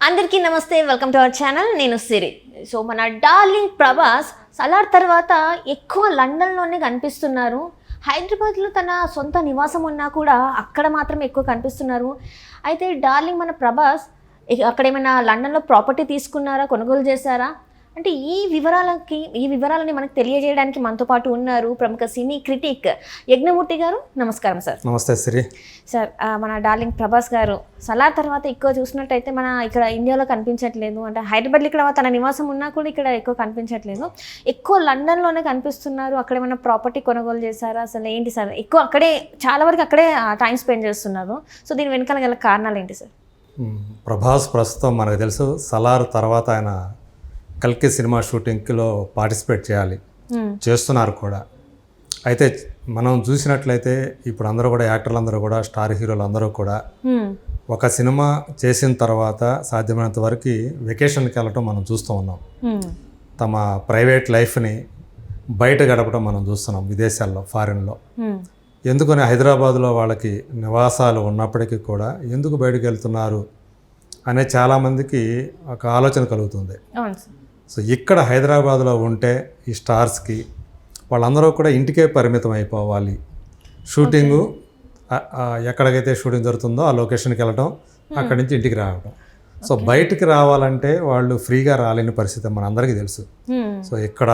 అందరికీ నమస్తే, welcome to our channel. నేను సిరి. సో మన డార్లింగ్ ప్రభాస్ సలార్ తర్వాత ఎక్కువ లండన్లోనే కనిపిస్తున్నారు. హైదరాబాద్లో తన సొంత నివాసం ఉన్నా కూడా అక్కడ మాత్రం ఎక్కువ కనిపిస్తున్నారు. అయితే డార్లింగ్ మన ప్రభాస్ అక్కడ ఏమైనా లండన్లో ప్రాపర్టీ తీసుకున్నారా, కొనుగోలు చేశారా అంటే ఈ వివరాలని మనకు తెలియజేయడానికి మనతో పాటు ఉన్నారు ప్రముఖ సినీ క్రిటిక్ యజ్ఞమూర్తి గారు. నమస్కారం సార్. నమస్తే సిరి. సార్, మన డార్లింగ్ ప్రభాస్ గారు సలార్ తర్వాత ఎక్కువ చూసినట్టయితే మన ఇక్కడ ఇండియాలో కనిపించట్లేదు. అంటే హైదరాబాద్లో ఇక్కడ తన నివాసం ఉన్నా కూడా ఇక్కడ ఎక్కువ కనిపించట్లేదు. ఎక్కువ లండన్లోనే కనిపిస్తున్నారు. అక్కడ ఏమైనా ప్రాపర్టీ కొనుగోలు చేశారా, అసలు ఏంటి సార్? ఎక్కువ అక్కడే చాలా వరకు అక్కడే టైం స్పెండ్ చేస్తున్నారు. సో దీని వెనకాల గల కారణాలు ఏంటి సార్? ప్రభాస్ ప్రస్తుతం మనకు తెలుసు సలార్ తర్వాత ఆయన కల్కి సినిమా షూటింగ్లో పార్టిసిపేట్ చేస్తున్నారు కూడా. అయితే మనం చూసినట్లయితే ఇప్పుడు అందరూ కూడా యాక్టర్లు అందరూ కూడా స్టార్ హీరోలు అందరూ కూడా ఒక సినిమా చేసిన తర్వాత సాధ్యమైనంత వరకు వెకేషన్కి వెళ్ళటం మనం చూస్తూ ఉన్నాం. తమ ప్రైవేట్ లైఫ్ని బయట గడపడం మనం చూస్తున్నాం విదేశాల్లో, ఫారిన్లో. ఎందుకని హైదరాబాద్లో వాళ్ళకి నివాసాలు ఉన్నప్పటికీ కూడా ఎందుకు బయటకు వెళ్తున్నారు అనే చాలామందికి ఒక ఆలోచన కలుగుతుంది. సో ఇక్కడ హైదరాబాద్లో ఉంటే ఈ స్టార్స్కి వాళ్ళందరూ కూడా ఇంటికే పరిమితం అయిపోవాలి. షూటింగు ఎక్కడికైతే షూటింగ్ జరుగుతుందో ఆ లొకేషన్కి వెళ్ళటం, అక్కడి నుంచి ఇంటికి రావడం. సో బయటికి రావాలంటే వాళ్ళు ఫ్రీగా రాలేని పరిస్థితి మనందరికీ తెలుసు. సో ఇక్కడ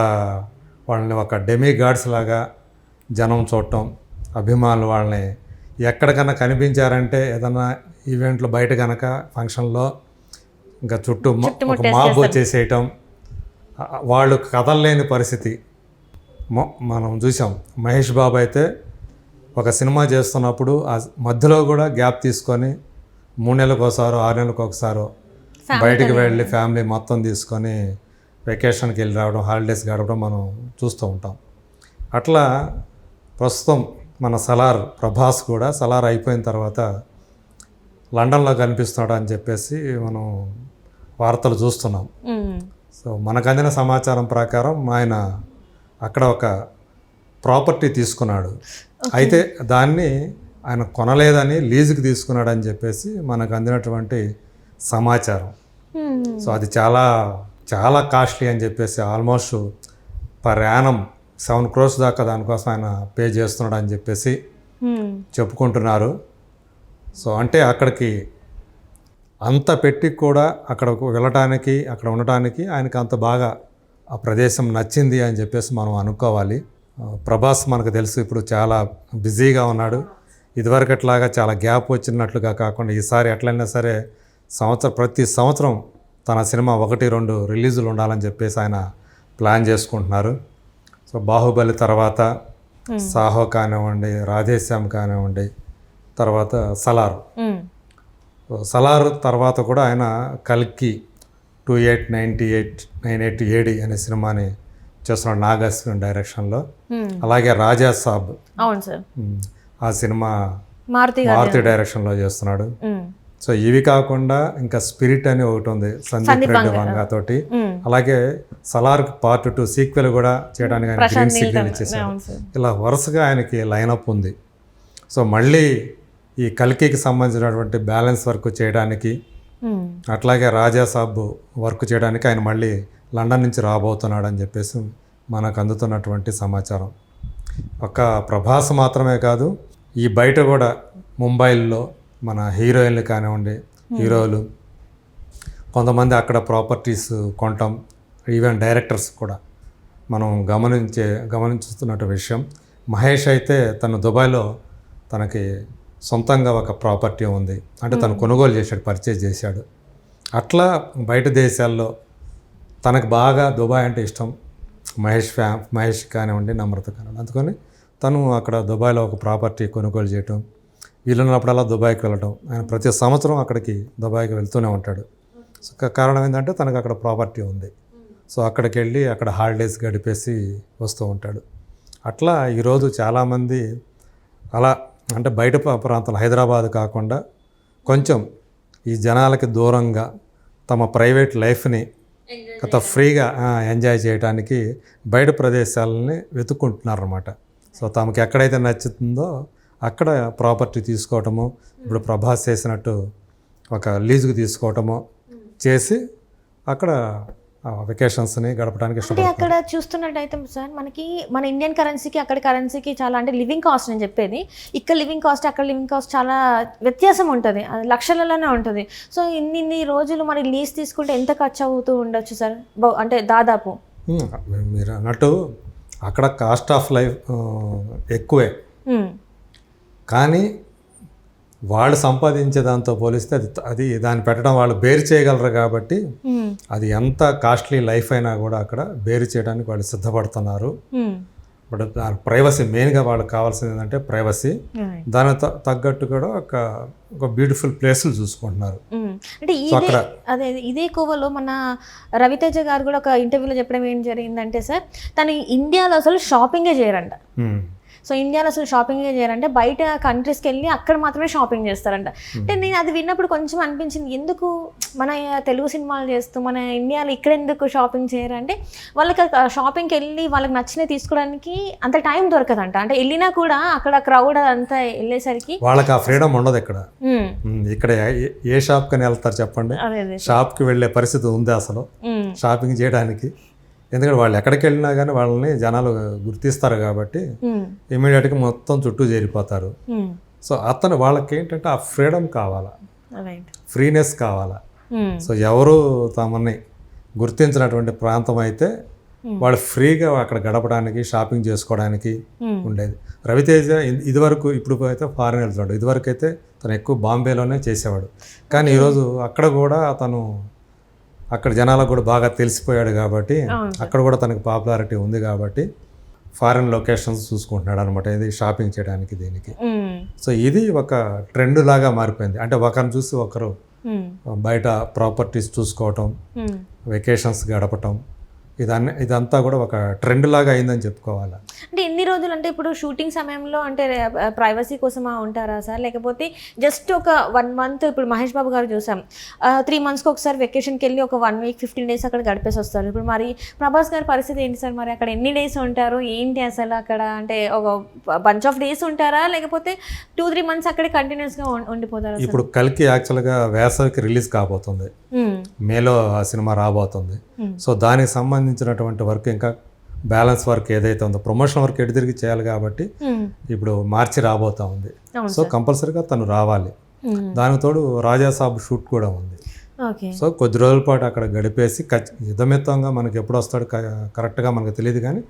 వాళ్ళని ఒక డెమీ గాడ్స్ లాగా జనం చూడటం, అభిమానులు వాళ్ళని ఎక్కడికన్నా కనిపించారంటే ఏదన్నా ఈవెంట్లో బయట కనుక ఫంక్షన్లో ఇంకా చుట్టూ ఒక మాబ్ వచ్చేసేయటం, వాళ్ళు కదలలేని పరిస్థితి మనం చూసాం. మహేష్ బాబు అయితే ఒక సినిమా చేస్తున్నప్పుడు ఆ మధ్యలో కూడా గ్యాప్ తీసుకొని 3 నెలలకు ఒకసారో 6 నెలలకు ఒకసారో బయటికి వెళ్ళి ఫ్యామిలీ మొత్తం తీసుకొని వెకేషన్కి వెళ్ళి రావడం, హాలిడేస్ గడపడం మనం చూస్తూ ఉంటాం. అట్లా ప్రస్తుతం మన సలార్ ప్రభాస్ కూడా సలార్ అయిపోయిన తర్వాత లండన్లో కనిపిస్తున్నాడు అని చెప్పేసి మనం వార్తలు చూస్తున్నాం. సో మనకు అందిన సమాచారం ప్రకారం ఆయన అక్కడ ఒక ప్రాపర్టీ తీసుకున్నాడు. అయితే దాన్ని ఆయన కొనలేదని లీజుకి తీసుకున్నాడు అని చెప్పేసి మనకు అందినటువంటి సమాచారం. సో అది చాలా చాలా కాస్ట్లీ అని చెప్పేసి ఆల్మోస్ట్ పర్ యానం 7 crores దాకా దానికోసం ఆయన పే చేస్తున్నాడు అని చెప్పేసి చెప్పుకుంటున్నారు. సో అంటే అక్కడికి అంత పెట్టి కూడా అక్కడ వెళ్ళటానికి, అక్కడ ఉండటానికి ఆయనకు అంత బాగా ఆ ప్రదేశం నచ్చింది అని చెప్పేసి మనం అనుకోవాలి. ప్రభాస్ మనకు తెలుసు ఇప్పుడు చాలా బిజీగా ఉన్నాడు. ఇదివరకట్లాగా చాలా గ్యాప్ వచ్చినట్లుగా కాకుండా ఈసారి ఎట్లయినా సరే ప్రతి సంవత్సరం తన సినిమా 1-2 రిలీజులు ఉండాలని చెప్పేసి ఆయన ప్లాన్ చేసుకుంటున్నారు. సో బాహుబలి తర్వాత సాహో కానివ్వండి, రాధేశ్యామ్ కానివ్వండి, తర్వాత సలార్ తర్వాత కూడా ఆయన కల్కి 2898 AD అనే సినిమాని చేస్తున్నాడు నాగ్ అశ్విన్ డైరెక్షన్లో. అలాగే రాజా సాబ్ ఆ సినిమా మారుతి డైరెక్షన్లో చేస్తున్నాడు. సో ఇవి కాకుండా ఇంకా స్పిరిట్ అని ఒకటి ఉంది సందీప్ రెడ్డి వంగా తోటి. అలాగే సలార్ పార్ట్ 2 సీక్వెల్ కూడా చేయడానికి ఆయన గ్రీన్ సిగ్నల్ ఇచ్చేసాడు. ఇలా వరుసగా ఆయనకి లైనప్ ఉంది. సో మళ్ళీ ఈ కల్కికి సంబంధించినటువంటి బ్యాలెన్స్ వర్క్ చేయడానికి, అట్లాగే రాజా సాబ్ వర్క్ చేయడానికి ఆయన మళ్ళీ లండన్ నుంచి రాబోతున్నాడు అని చెప్పేసి మనకు అందుతున్నటువంటి సమాచారం. ఒక ప్రభాస్ మాత్రమే కాదు, ఈ బయట కూడా ముంబైలో మన హీరోయిన్లు కానివ్వండి, హీరోలు కొంతమంది అక్కడ ప్రాపర్టీస్ కొనటం, ఈవెన్ డైరెక్టర్స్ కూడా మనం గమనిస్తున్నట్టు విషయం. మహేష్ అయితే తను దుబాయ్లో తనకి సొంతంగా ఒక ప్రాపర్టీ ఉంది, అంటే తను కొనుగోలు చేశాడు, పర్చేజ్ చేశాడు. అట్లా బయట దేశాల్లో తనకు బాగా దుబాయ్ అంటే ఇష్టం. మహేష్ కానివ్వండి, నమ్రత కానివ్వండి. అందుకని తను అక్కడ దుబాయ్లో ఒక ప్రాపర్టీ కొనుగోలు చేయటం, వీలున్నప్పుడల్లా దుబాయ్కి వెళ్ళటం. ఆయన ప్రతి సంవత్సరం అక్కడికి దుబాయ్కి వెళ్తూనే ఉంటాడు. సో కారణం ఏంటంటే తనకు అక్కడ ప్రాపర్టీ ఉంది. సో అక్కడికి వెళ్ళి అక్కడ హాలిడేస్ గడిపేసి వస్తూ ఉంటాడు. అట్లా ఈరోజు చాలామంది అలా అంటే బయట ప్రాంతాలు హైదరాబాద్ కాకుండా కొంచెం ఈ జనాలకి దూరంగా తమ ప్రైవేట్ లైఫ్ని ఫ్రీగా ఎంజాయ్ చేయడానికి బయట ప్రదేశాలని వెతుక్కుంటున్నారు అన్నమాట. సో తమకు ఎక్కడైతే నచ్చుతుందో అక్కడ ప్రాపర్టీ తీసుకోవటము, ఇప్పుడు ప్రభాస్ చేసినట్టు ఒక లీజుకు తీసుకోవటము, చేసి అక్కడ వెకేషన్స్ని గడపడానికి అంటే ఇష్టపడతారు. అక్కడ చూస్తున్నట్టయితే సార్ మనకి మన ఇండియన్ కరెన్సీకి అక్కడ కరెన్సీకి చాలా అంటే లివింగ్ కాస్ట్ నేను చెప్పేది, ఇక్కడ లివింగ్ కాస్ట్ అక్కడ లివింగ్ కాస్ట్ చాలా వ్యత్యాసం ఉంటుంది, అది లక్షలలోనే ఉంటుంది. సో ఇన్ని రోజులు మరి లీజ్ తీసుకుంటే ఎంత ఖర్చు అవుతూ ఉండొచ్చు సార్? అంటే దాదాపు మీరు అన్నట్టు అక్కడ కాస్ట్ ఆఫ్ లైఫ్ ఎక్కువే, కానీ వాళ్ళు సంపాదించే దాంతో పోలిస్తే అది దాన్ని పెట్టడం వాళ్ళు బేరు చేయగలరు కాబట్టి అది ఎంత కాస్ట్లీ లైఫ్ అయినా కూడా అక్కడ బేరు చేయడానికి వాళ్ళు సిద్ధపడుతున్నారు. బట్ ప్రైవసీ మెయిన్గా వాళ్ళకి కావాల్సింది ఏంటంటే ప్రైవసీ, దాని తగ్గట్టు కూడా ఒక బ్యూటిఫుల్ ప్లేస్లు చూసుకుంటున్నారు. అంటే ఇదే కోవలో మన రవితేజ గారు కూడా ఒక ఇంటర్వ్యూలో చెప్పడం ఏం జరిగిందంటే సార్, తను ఇండియాలో అసలు షాపింగే చేయరంట. సో ఇండియాలో అసలు షాపింగే చేయాలంటే బయట కంట్రీస్కి వెళ్ళి అక్కడ మాత్రమే షాపింగ్ చేస్తారంట. అంటే నేను అది విన్నప్పుడు కొంచెం అనిపించింది, ఎందుకు మన తెలుగు సినిమాలు చేస్తూ మన ఇండియాలో ఇక్కడ ఎందుకు షాపింగ్ చేయరంటే, వాళ్ళకి షాపింగ్కి వెళ్ళి వాళ్ళకి నచ్చినవి తీసుకోవడానికి అంత టైం దొరకదంట. అంటే వెళ్ళినా కూడా అక్కడ క్రౌడ్ అంతా వెళ్ళేసరికి వాళ్ళకి ఆ ఫ్రీడమ్ ఉండదు. ఇక్కడ ఏ షాప్ కని వెళ్తారు చెప్పండి? షాప్కి వెళ్ళే పరిస్థితి ఉంది అసలు షాపింగ్ చేయడానికి? ఎందుకంటే వాళ్ళు ఎక్కడికి వెళ్ళినా కానీ వాళ్ళని జనాలు గుర్తిస్తారు కాబట్టి ఇమీడియట్గా మొత్తం చుట్టూ చేరిపోతారు. సో వాళ్ళకి ఏంటంటే ఆ ఫ్రీడమ్ కావాలా, ఫ్రీనెస్ కావాలా. సో ఎవరు తమని గుర్తించినటువంటి ప్రాంతం అయితే వాళ్ళు ఫ్రీగా అక్కడ గడపడానికి షాపింగ్ చేసుకోవడానికి ఉండేది. రవితేజ ఇదివరకు, ఇప్పుడు అయితే ఫారెన్ వెళ్తున్నాడు, ఇదివరకు అయితే తను ఎక్కువ బాంబేలోనే చేసేవాడు. కానీ ఈరోజు అక్కడ కూడా తను అక్కడ జనాలకు కూడా బాగా తెలిసిపోయాడు కాబట్టి అక్కడ కూడా తనకు పాపులారిటీ ఉంది కాబట్టి ఫారిన్ లొకేషన్స్ చూసుకుంటున్నాడు అనమాట, ఇది షాపింగ్ చేయడానికి దీనికి. సో ఇది ఒక ట్రెండ్ లాగా మారిపోయింది. అంటే ఒకరిని చూసి ఒకరు బయట ప్రాపర్టీస్ చూసుకోవటం, వెకేషన్స్ గడపటం, ఇదంతా కూడా ఒక ట్రెండ్ లాగా అయిందని చెప్పుకోవాలి. అంటే ఎన్ని రోజులు అంటే ఇప్పుడు షూటింగ్ సమయంలో అంటే ప్రైవసీ కోసమా ఉంటారా సార్, లేకపోతే జస్ట్ ఒక 1 month? ఇప్పుడు మహేష్ బాబు గారు చూసాం 3 monthsకి ఒకసారి వెకేషన్కి వెళ్ళి ఒక 1 week 15 days అక్కడ గడిపేసి వస్తారు. ఇప్పుడు మరి ప్రభాస్ గారి పరిస్థితి ఏంటి సార్? మరి అక్కడ ఎన్ని డేస్ ఉంటారు ఏంటి అసలు? అక్కడ అంటే ఒక బంచ్ ఆఫ్ డేస్ ఉంటారా, లేకపోతే 2-3 months అక్కడే కంటిన్యూస్గా ఉండిపోతారా? ఇప్పుడు కల్కి యాక్చువల్గా వేసవికి రిలీజ్ కాబోతుంది, మేలో ఆ సినిమా రాబోతుంది. సో దానికి సంబంధించినటువంటి వర్క్, ఇంకా బ్యాలెన్స్ వర్క్ ఏదైతే ఉందో, ప్రమోషన్ వర్క్ ఎటు తిరిగి చేయాలి కాబట్టి ఇప్పుడు మార్చి రాబోతా ఉంది. సో కంపల్సరీగా తను రావాలి. దానికి తోడు రాజాసాబ్ షూట్ కూడా ఉంది. సో కొద్ది రోజుల పాటు అక్కడ గడిపేసి యుద్ధమిత్తంగా మనకి ఎప్పుడు వస్తాడు కరెక్ట్గా మనకు తెలియదు కానీ,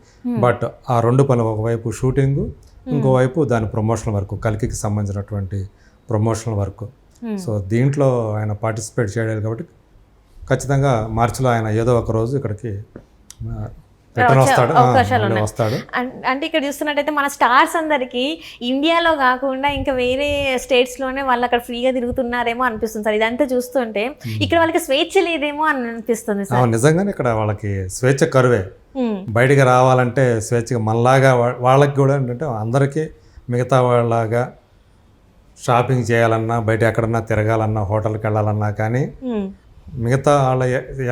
బట్ ఆ 2 పనులు, ఒకవైపు షూటింగ్, ఇంకోవైపు దాని ప్రమోషనల్ వర్క్, కల్కికి సంబంధించినటువంటి ప్రమోషనల్ వర్క్. సో దీంట్లో ఆయన పార్టిసిపేట్ చేయాలి కాబట్టి ఖచ్చితంగా మార్చిలో ఆయన ఏదో ఒక రోజు ఇక్కడికి వస్తాడు. అంటే ఇక్కడ చూస్తున్నట్టయితే మన స్టార్స్ అందరికి ఇండియాలో కాకుండా ఇంకా వేరే స్టేట్స్లోనే వాళ్ళు అక్కడ ఫ్రీగా తిరుగుతున్నారేమో అనిపిస్తుంది సార్. ఇదంతా చూస్తుంటే ఇక్కడ వాళ్ళకి స్వేచ్ఛ లేదేమో అని అనిపిస్తుంది సార్. నిజంగానే ఇక్కడ వాళ్ళకి స్వేచ్ఛ కరువే. బయటికి రావాలంటే స్వేచ్ఛగా మనలాగా వాళ్ళకి కూడా ఏంటంటే అందరికీ మిగతా వాళ్ళలాగా షాపింగ్ చేయాలన్నా, బయట ఎక్కడన్నా తిరగాలన్నా, హోటల్కి వెళ్ళాలన్నా కానీ మిగతా వాళ్ళ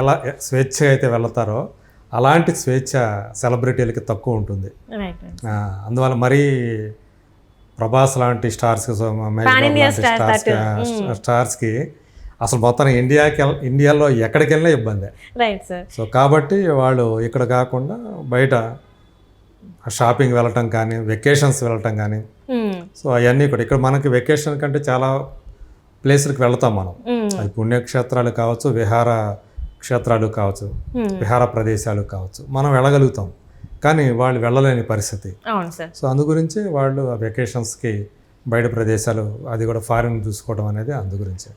ఎలా స్వేచ్ఛగా అయితే వెళ్తారో అలాంటి స్వేచ్ఛ సెలబ్రిటీలకి తక్కువ ఉంటుంది. అందువల్ల మరీ ప్రభాస్ లాంటి స్టార్స్కి, స్టార్స్కి అసలు మొత్తం ఇండియాలో ఎక్కడికి వెళ్ళినా ఇబ్బంది. సో కాబట్టి వాళ్ళు ఇక్కడ కాకుండా బయట షాపింగ్ వెళ్ళటం కానీ, వెకేషన్స్ వెళ్ళటం కానీ, సో అవన్నీ కూడా ఇక్కడ మనకి వెకేషన్ కంటే చాలా ప్లేసులకు వెళ్తాం మనం. అది పుణ్యక్షేత్రాలు కావచ్చు, విహార క్షేత్రాలు కావచ్చు, విహార ప్రదేశాలు కావచ్చు, మనం వెళ్ళగలుగుతాం. కానీ వాళ్ళు వెళ్ళలేని పరిస్థితి. సో అందు గురించి వాళ్ళు ఆ వెకేషన్స్కి బయట ప్రదేశాలు, అది కూడా ఫారిన్ చూసుకోవడం అనేది అందు గురించి.